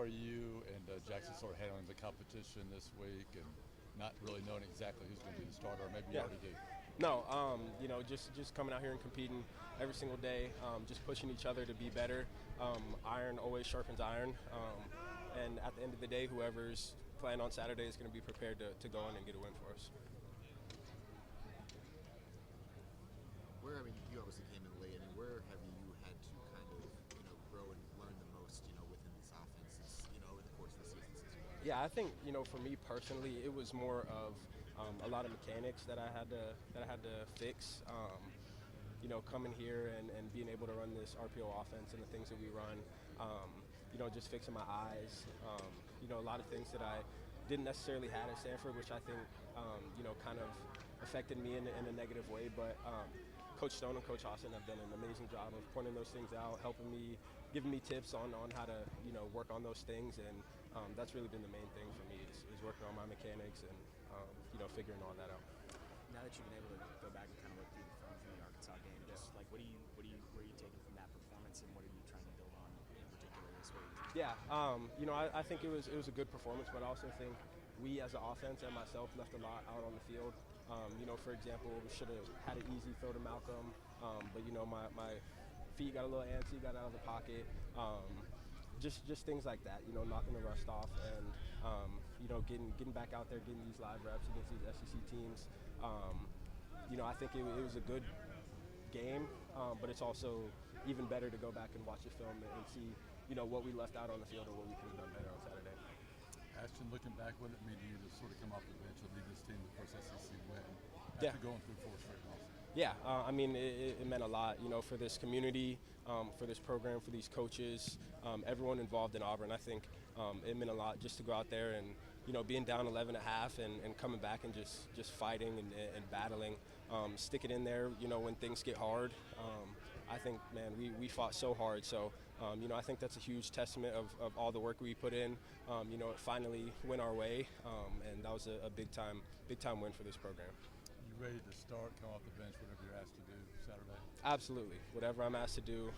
are you and Jackson sort of handling the competition this week and not really knowing exactly who's going to be the starter, or maybe you already do? No, just coming out here and competing every single day, just pushing each other to be better. Iron always sharpens iron, and at the end of the day, whoever's playing on Saturday is going to be prepared to go in and get a win for us. Where, I mean, you obviously came in late. I mean, where have you had to kind of, grow and learn the most, within these offenses, over the course of the season? Yeah, I think for me personally, it was more of a lot of mechanics that I had to fix. Coming here and being able to run this RPO offense and the things that we run, just fixing my eyes, a lot of things that I didn't necessarily have at Stanford, which I think, kind of affected me in a negative way. But Coach Stone and Coach Austin have done an amazing job of pointing those things out, helping me, giving me tips on how to, work on those things. And that's really been the main thing for me is working on my mechanics and, figuring all that out. Now that you've been able to go back and kind of look through the film from the Arkansas game, just like where are you taking from that performance, and what are you trying to build on in particular this week? Yeah, I think it was a good performance, but I also think we as an offense and myself left a lot out on the field. For example, we should have had an easy throw to Malcolm, but my feet got a little antsy, got out of the pocket. Just things like that, knocking the rust off and, getting back out there, getting these live reps against these SEC teams. I think it was a good game, but it's also even better to go back and watch the film and see, what we left out on the field and what we could have done better on Saturday. Ashton, looking back, what did it mean to you to sort of come off the bench and lead this team the first SEC win after going through 4 straight losses? Yeah, it meant a lot, for this community, for this program, for these coaches, everyone involved in Auburn. I think it meant a lot just to go out there and, being down 11 at half and coming back and just fighting and battling, stick it in there, when things get hard. I think, man, we fought so hard. So, I think that's a huge testament of all the work we put in. It finally went our way, and that was a big time win for this program. You ready to start, come off the bench, whatever you're asked to do Saturday? Absolutely. Whatever I'm asked to do,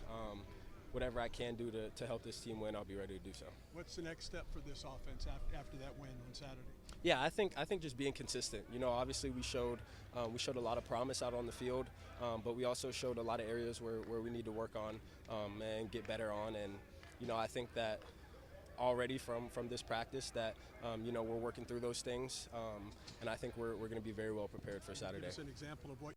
whatever I can do to help this team win, I'll be ready to do so. What's the next step for this offense after that win on Saturday? Yeah, I think just being consistent. Obviously we showed a lot of promise out on the field, but we also showed a lot of areas where we need to work on and get better on. And I think that already from this practice that we're working through those things, and I think we're going to be very well prepared for Saturday. Give us an example of what